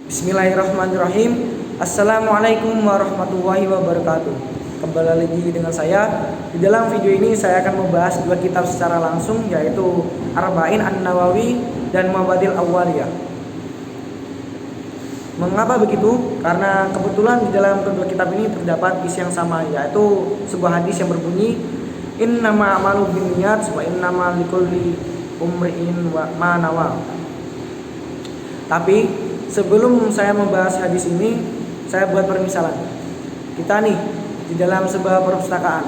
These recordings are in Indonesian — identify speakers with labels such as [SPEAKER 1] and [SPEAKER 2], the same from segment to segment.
[SPEAKER 1] Bismillahirrahmanirrahim. Assalamualaikum warahmatullahi wabarakatuh. Kembali lagi dengan saya. Di dalam video ini saya akan membahas dua kitab secara langsung, yaitu Arba'in An-Nawawi dan Mabadil Awwaliyah. Mengapa begitu? Karena kebetulan di dalam kedua kitab ini terdapat isi yang sama, yaitu sebuah hadis yang berbunyi Innama a'malu binniyat wa innama likulli umri'in ma nawa. Tapi sebelum saya membahas hadis ini, saya buat permisalan. Kita nih di dalam sebuah perpustakaan,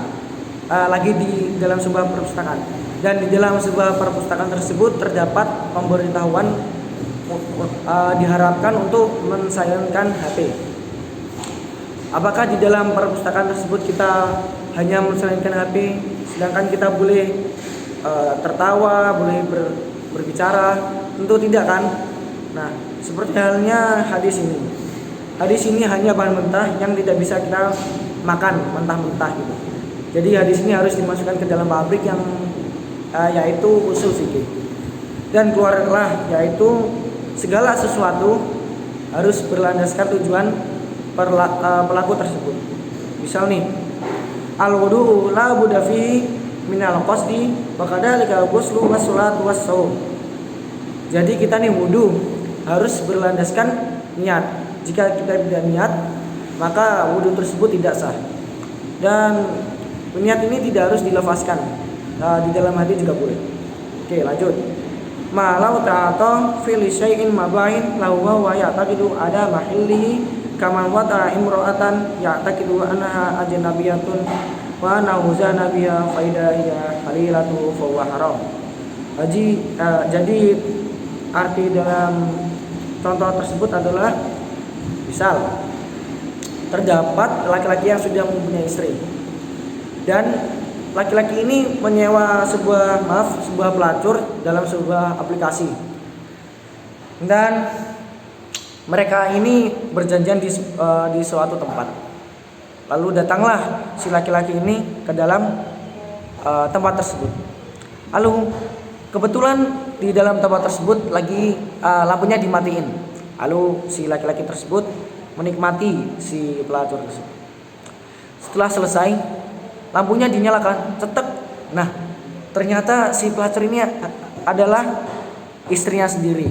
[SPEAKER 1] lagi di dalam sebuah perpustakaan, dan di dalam sebuah perpustakaan tersebut terdapat pemberitahuan diharapkan untuk mensayangkan HP. Apakah di dalam perpustakaan tersebut kita hanya mensayangkan HP, sedangkan kita boleh tertawa, boleh berbicara? Tentu tidak kan? Nah, seperti halnya hadis ini. Hadis ini hanya bahan mentah yang tidak bisa kita makan mentah-mentah gitu. Jadi hadis ini harus dimasukkan ke dalam pabrik yang yaitu usul fikih. Dan keluarlah yaitu segala sesuatu harus berlandaskan tujuan pelaku tersebut. Misal nih, al-wudu la budda fi minal qasdi wa kadzalika ghuslu was salatu was shaum. Jadi kita nih wudu harus berlandaskan niat. Jika kita tidak niat, maka wudhu tersebut tidak sah. Dan niat ini tidak harus dilafazkan. Di dalam hati juga boleh. Oke, lanjut. Ma law ta'ata fi syai'in mabain lahu wa ya'taqidu ada mahillihi kama wata imra'atan ya'taqidu annaha ajnabiyatun wa nauzana biha faidahiyya halilatu fa huwa haram. Jadi arti dalam contoh tersebut adalah misal terdapat laki-laki yang sudah mempunyai istri dan laki-laki ini menyewa sebuah pelacur dalam sebuah aplikasi, dan mereka ini berjanjian di suatu tempat. Lalu datanglah si laki-laki ini ke dalam tempat tersebut. Lalu kebetulan di dalam tempat tersebut lagi lampunya dimatiin. Lalu si laki-laki tersebut menikmati si pelacur tersebut. Setelah selesai, lampunya dinyalakan, cetek. Nah, ternyata si pelacur ini adalah istrinya sendiri.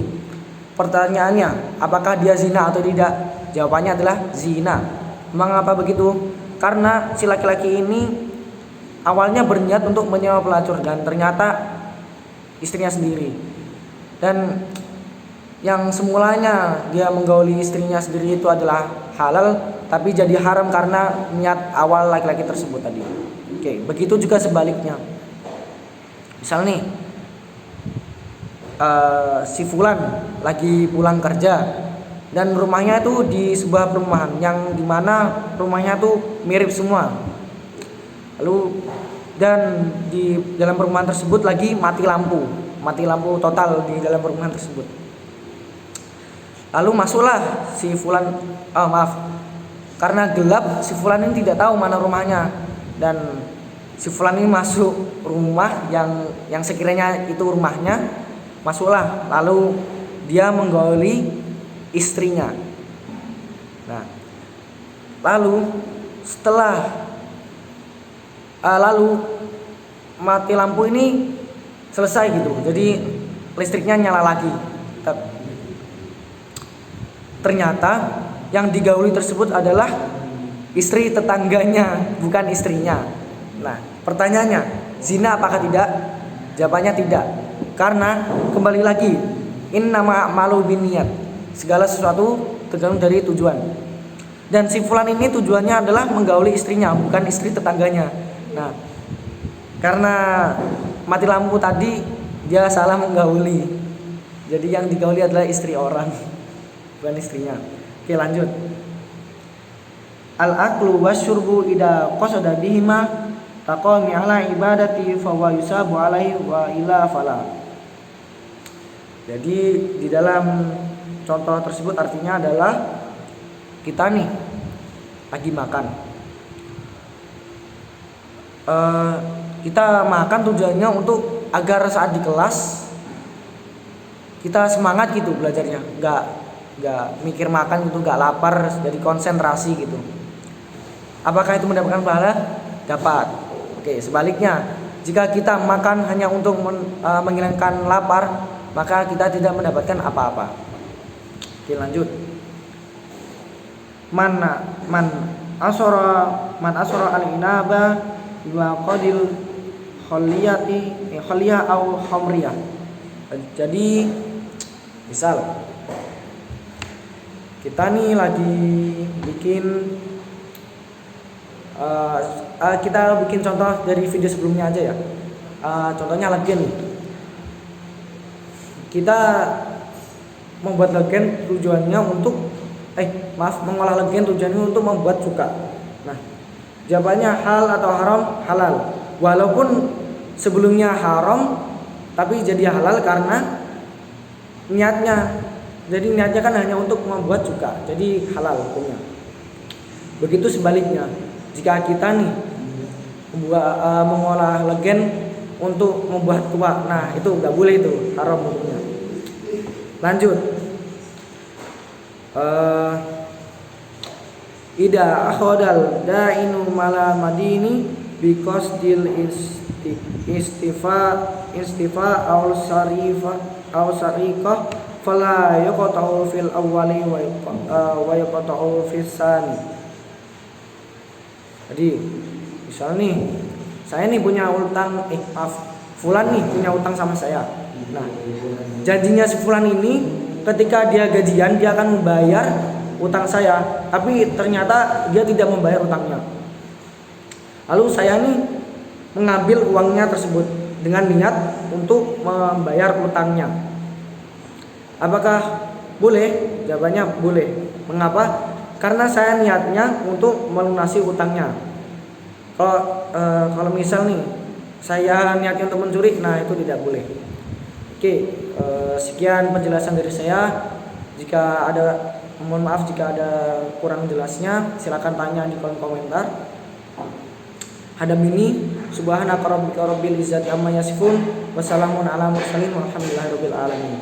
[SPEAKER 1] Pertanyaannya, apakah dia zina atau tidak? Jawabannya adalah zina. Mengapa begitu? Karena si laki-laki ini awalnya berniat untuk menyewa pelacur dan ternyata istrinya sendiri. Dan yang semulanya dia menggauli istrinya sendiri itu adalah halal, tapi jadi haram karena niat awal laki-laki tersebut tadi. Oke, begitu juga sebaliknya. Misal nih, si fulan lagi pulang kerja dan rumahnya itu di sebuah perumahan yang dimana rumahnya tuh mirip semua. Lalu dan di dalam perumahan tersebut lagi mati lampu total di dalam perumahan tersebut. Lalu masuklah si fulan, karena gelap si fulan ini tidak tahu mana rumahnya, dan si fulan ini masuk rumah yang sekiranya itu rumahnya, masuklah, lalu dia menggauli istrinya. Nah, lalu mati lampu ini selesai gitu, jadi listriknya nyala lagi. Ternyata yang digauli tersebut adalah istri tetangganya, bukan istrinya. Nah, pertanyaannya, zina apakah tidak? Jawabannya tidak. Karena kembali lagi, innama a'malu binniyat. Segala sesuatu tergantung dari tujuan. Dan si fulan ini tujuannya adalah menggauli istrinya, bukan istri tetangganya. Nah, karena mati lampu tadi dia salah menggauli. Jadi yang digauli adalah istri orang, bukan istrinya. Oke, lanjut. Al-aklu wasyurbu ida qasada bihima taqami ala ibadati fa wa yusabu alaihi wa ila fala. Jadi di dalam contoh tersebut artinya adalah kita nih lagi makan. Kita makan tujuannya untuk agar saat di kelas kita semangat gitu belajarnya, nggak mikir makan gitu, nggak lapar, jadi konsentrasi gitu. Apakah itu mendapatkan pahala? Dapat. Oke, sebaliknya, jika kita makan hanya untuk menghilangkan lapar, maka kita tidak mendapatkan apa-apa. Oke, lanjut. Man asara al-inaba wa qadil khaliyah au khamriyah. Jadi misal kita nih lagi bikin kita bikin contoh dari video sebelumnya aja ya. Contohnya legen nih. Kita membuat legen tujuannya untuk mengolah legen tujuannya untuk membuat cuka. Nah, jawabannya hal atau haram? Halal. Walaupun sebelumnya haram, tapi jadi halal karena niatnya. Jadi niatnya kan hanya untuk membuat cuka, jadi halal hukumnya. Begitu sebaliknya, jika kita nih mengolah legen untuk membuat tuak, nah itu nggak boleh, itu haram hukumnya. Lanjut. Ida akhodal da'inu mala madini biqasdil istifa aw sarifah fala yaqta'u fil awwali wa yaqta'u fis tsani. Jadi misal nih, saya nih punya utang, Fulan nih punya utang sama saya. Nah, janjinya si Fulan ini ketika dia gajian dia akan membayar utang saya, tapi ternyata dia tidak membayar utangnya. Lalu saya nih mengambil uangnya tersebut dengan niat untuk membayar utangnya. Apakah boleh? Jawabannya boleh. Mengapa? Karena saya niatnya untuk melunasi utangnya. Kalau misal nih saya niatnya untuk mencuri, nah itu tidak boleh. Oke, sekian penjelasan dari saya. Mohon maaf jika ada kurang jelasnya, silakan tanya di kolom komentar. Hadamini subhanaka rabbika rabbil izzati amma yasifun, wassalamun ala mursalin walhamdulillahi rabbil alamin.